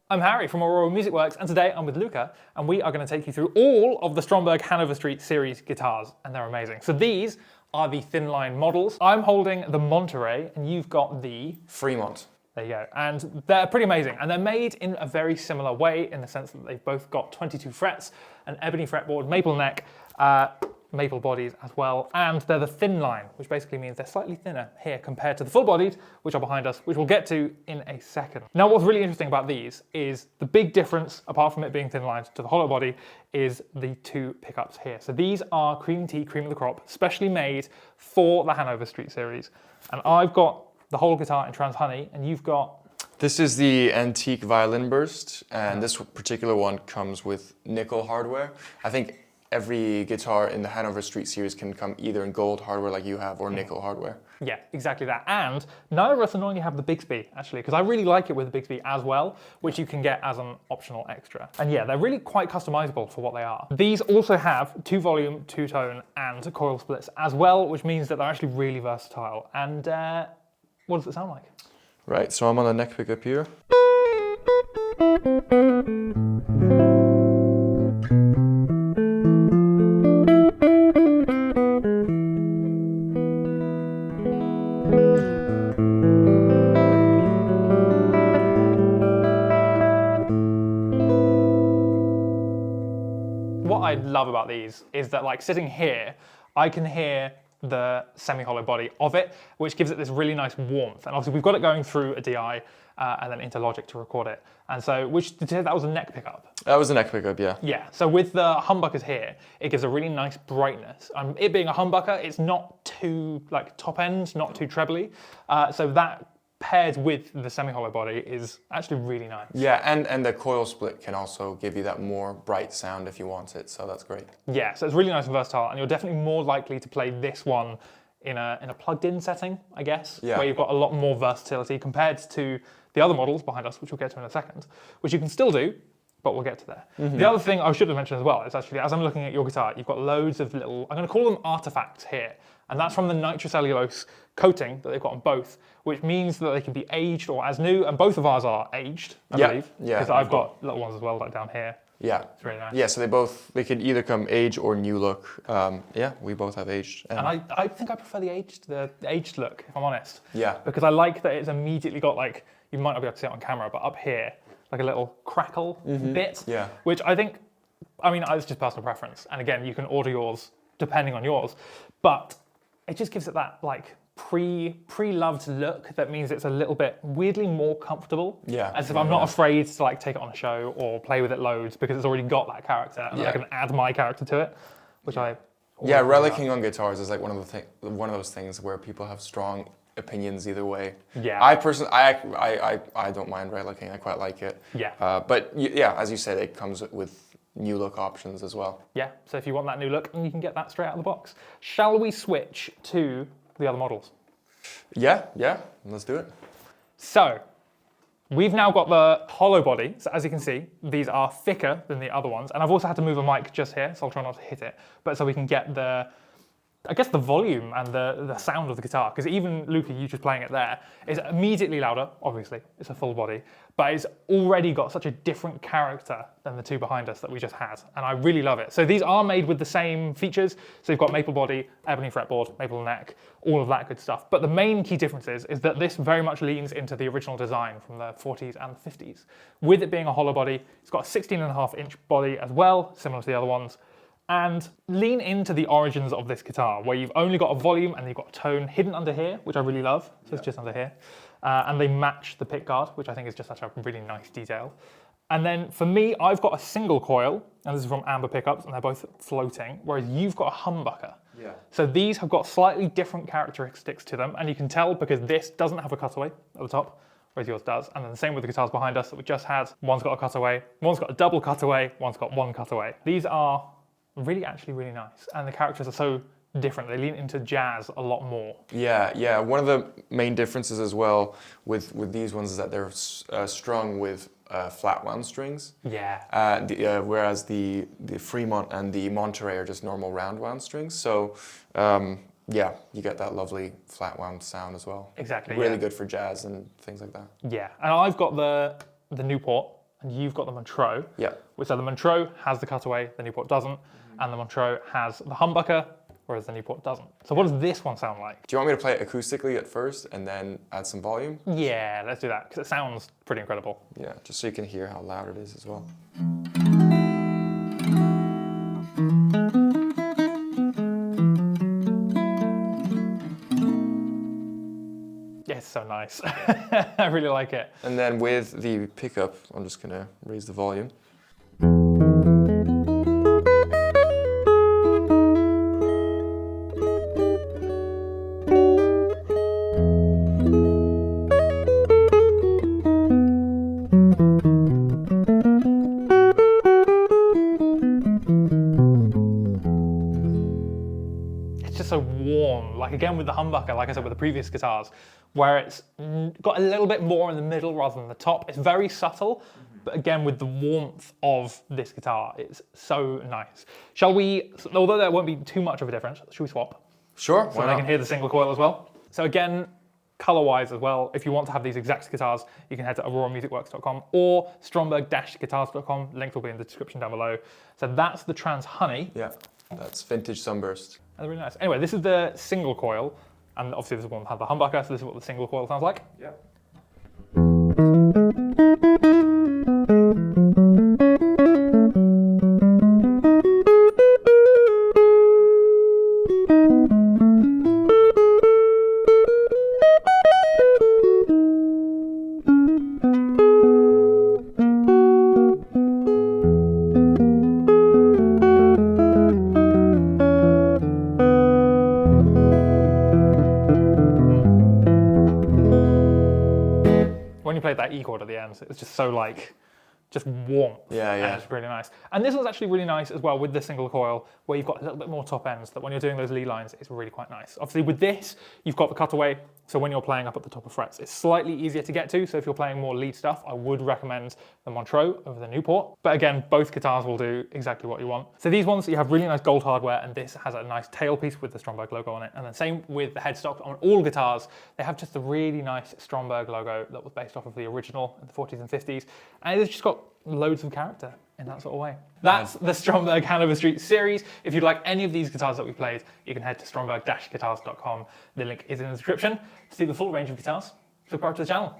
I'm Harry from Aurora Music Works, and today I'm with Luca, and we are going to take you through all of the Stromberg Hanover Street series guitars, and they're amazing. So these are the thin line models. I'm holding the Monterey, and you've got the Fremont. There you go. And they're pretty amazing. And they're made in a very similar way in the sense that they've both got 22 frets, an ebony fretboard, maple neck, maple bodies as well. And they're the thin line, which basically means they're slightly thinner here compared to the full bodied, which are behind us, which we'll get to in a second. Now, what's really interesting about these is the big difference, apart from it being thin lined to the hollow body, is the two pickups here. So these are cream tea, cream of the crop, specially made for the Hanoverstreet series. And I've got the whole guitar in trans honey, and you've got... This is the antique violin burst, and this particular one comes with nickel hardware. I think every guitar in the Hanoverstreet series can come either in gold hardware like you have or nickel hardware. Yeah, exactly that. And neither of us annoyingly have the Bigsby, actually, because I really like it with the Bigsby as well, which you can get as an optional extra. And yeah, they're really quite customizable for what they are. These also have 2-volume, 2-tone, and coil splits as well, which means that they're actually really versatile. And what does it sound like? Right, so I'm on the neck pickup here. What I love about these is that, like, sitting here, I can hear the semi-hollow body of it, which gives it this really nice warmth. And obviously we've got it going through a DI and then into Logic to record it. And so, which, did you say that was a neck pickup? That was a neck pickup, yeah. Yeah, so with the humbuckers here, it gives a really nice brightness. It being a humbucker, it's not too, like, top end, not too trebly. So that paired with the semi-hollow body is actually really nice. Yeah, and the coil split can also give you that more bright sound if you want it, so that's great. Yeah, so it's really nice and versatile, and you're definitely more likely to play this one in a plugged-in setting, I guess, yeah, where you've got a lot more versatility compared to the other models behind us, which we'll get to in a second, which you can still do, but we'll get to there. Mm-hmm. The other thing I should have mentioned as well is actually, as I'm looking at your guitar, you've got loads of little, I'm going to call them artifacts here, and that's from the nitrocellulose coating that they've got on both, which means that they can be aged or as new, and both of ours are aged, I believe. Yeah, because I've got little ones as well, like down here. Yeah, it's really nice. Yeah, so they could either come age or new look. Yeah, we both have aged. And I think I prefer the aged look, if I'm honest. Yeah. Because I like that it's immediately got, like, you might not be able to see it on camera, but up here, like a little crackle bit. Yeah. Which I think, I mean, it's just personal preference. And again, you can order yours depending on yours, but it just gives it that, like, pre-loved look that means it's a little bit weirdly more comfortable. Yeah. As if I'm not afraid to, like, take it on a show or play with it loads because it's already got that character and I can add my character to it, which I relicking on guitars is like one of those things where people have strong opinions either way. Yeah. I personally, I don't mind relicking. I quite like it. Yeah. But yeah, as you said, it comes with new look options as well. Yeah. So if you want that new look, you can get that straight out of the box. Shall we switch to the other models? Yeah, let's do it. So, we've now got the hollow body. So as you can see, these are thicker than the other ones. And I've also had to move a mic just here, so I'll try not to hit it. But so we can get the, I guess, the volume and the sound of the guitar. Because even Luca, you just playing it there, is immediately louder, obviously. It's a full body. But it's already got such a different character than the two behind us that we just had. And I really love it. So these are made with the same features. So you've got maple body, ebony fretboard, maple neck, all of that good stuff. But the main key difference is that this very much leans into the original design from the 40s and 50s. With it being a hollow body, it's got a 16.5-inch body as well, similar to the other ones. And lean into the origins of this guitar, where you've only got a volume and you've got a tone hidden under here, which I really love. So it's just under here. And they match the pick guard, which I think is just such a really nice detail. And then for me, I've got a single coil, and this is from Amber Pickups, and they're both floating, whereas you've got a humbucker. Yeah. So these have got slightly different characteristics to them, and you can tell because this doesn't have a cutaway at the top, whereas yours does. And then the same with the guitars behind us that we just had. One's got a cutaway, one's got a double cutaway, one's got one cutaway. These are actually really nice, and the characters are so different. They lean into jazz a lot more. Yeah. One of the main differences as well with these ones is that they're strung with flat wound strings. Yeah. Whereas the Fremont and the Monterey are just normal round wound strings. So yeah, you get that lovely flat wound sound as well. Exactly. Really good for jazz and things like that. Yeah, and I've got the Newport, and you've got the Montreux. Yeah. So the Montreux has the cutaway, the Newport doesn't, and the Montreux has the humbucker, whereas the Newport doesn't. So what does this one sound like? Do you want me to play it acoustically at first and then add some volume? Yeah, let's do that, because it sounds pretty incredible. Yeah, just so you can hear how loud it is as well. Yeah, it's so nice. I really like it. And then with the pickup, I'm just gonna raise the volume. So warm, like again with the humbucker, like I said with the previous guitars, where it's got a little bit more in the middle rather than the top. It's very subtle, but again with the warmth of this guitar, it's so nice. Shall we, although there won't be too much of a difference, should we swap? Sure, So they can hear the single coil as well. So again, color-wise as well, if you want to have these exact guitars, you can head to auroramusicworks.com or stromberg-guitars.com. Link will be in the description down below. So that's the Trans Honey. Yeah, that's vintage Sunburst. That's really nice. Anyway, this is the single coil, and obviously this one has the humbucker, so this is what the single coil sounds like. Yeah. When you played that E chord at the end, it's just so like, just warm. Yeah, yeah. And it's really nice. And this one's actually really nice as well with the single coil, where you've got a little bit more top ends, that when you're doing those lead lines, it's really quite nice. Obviously with this, you've got the cutaway, so when you're playing up at the top of frets, it's slightly easier to get to, so if you're playing more lead stuff, I would recommend the Montreux over the Newport. But again, both guitars will do exactly what you want. So these ones, you have really nice gold hardware, and this has a nice tailpiece with the Stromberg logo on it. And then same with the headstock on all guitars, they have just a really nice Stromberg logo that was based off of the original in the 40s and 50s. And it's just got loads of character in that sort of way. That's the Stromberg Hanover Street series. If you'd like any of these guitars that we played, you can head to stromberg-guitars.com. The link is in the description. To see the full range of guitars, subscribe to the channel.